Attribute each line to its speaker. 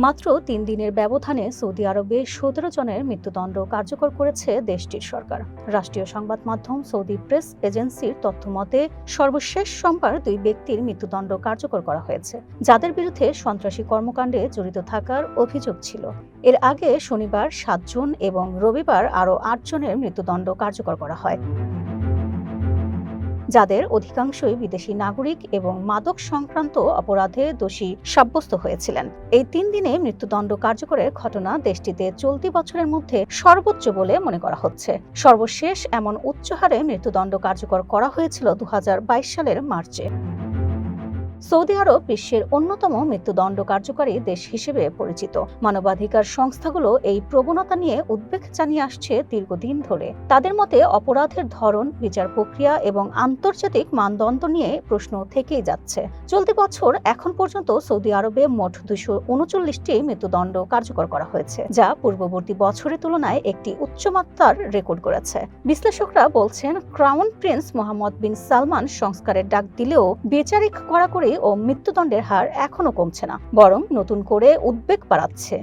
Speaker 1: মাত্র ৩ দিনের ব্যবধানে সৌদি আরবে ১৭ জনের মৃত্যুদণ্ড কার্যকর করেছে দেশটির সরকার। রাষ্ট্রীয় সংবাদ মাধ্যম সৌদি প্রেস এজেন্সির তথ্যমতে সর্বশেষ সোমবার ২ ব্যক্তির মৃত্যুদণ্ড কার্যকর করা হয়েছে, যাদের বিরুদ্ধে সন্ত্রাসী কর্মকাণ্ডে জড়িত থাকার অভিযোগ ছিল। এর আগে শনিবার ৭ জন এবং রবিবার আরও ৮ জনের মৃত্যুদণ্ড কার্যকর করা হয়, যাদের অধিকাংশই বিদেশি নাগরিক এবং মাদক সংক্রান্ত অপরাধে দোষী সাব্যস্ত হয়েছিলেন। এই ৩ দিনে মৃত্যুদণ্ড কার্যকরের ঘটনা দেশটিতে চলতি বছরের মধ্যে সর্বোচ্চ বলে মনে করা হচ্ছে। সর্বশেষ এমন উচ্চ হারে মৃত্যুদণ্ড কার্যকর করা হয়েছিল ২০২২ সালের মার্চে। সৌদি আরব বিশ্বের অন্যতম মৃত্যুদণ্ড কার্যকারী দেশ হিসেবে পরিচিত। মানবাধিকার সংস্থাগুলো এই প্রবণতা নিয়ে উদ্বেগ জানিয়ে আসছে দীর্ঘদিন ধরে। তাদের মতে অপরাধের ধরন, বিচার প্রক্রিয়া এবং আন্তর্জাতিক মানদণ্ড নিয়ে প্রশ্ন থেকেই যাচ্ছে। চলতি বছর এখন পর্যন্ত সৌদি আরবে মোট ২৩৯টি মৃত্যুদণ্ড কার্যকর করা হয়েছে, যা পূর্ববর্তী বছরের তুলনায় একটি উচ্চমাত্রার রেকর্ড করেছে। বিশ্লেষকরা বলছেন, ক্রাউন প্রিন্স মোহাম্মদ বিন সালমান সংস্কারের ডাক দিলেও বিচারিক কড়াকড়ি ও মৃত্যুদণ্ডের হার এখনো কমছে না, বরং নতুন করে উদ্বেগ বাড়াচ্ছে।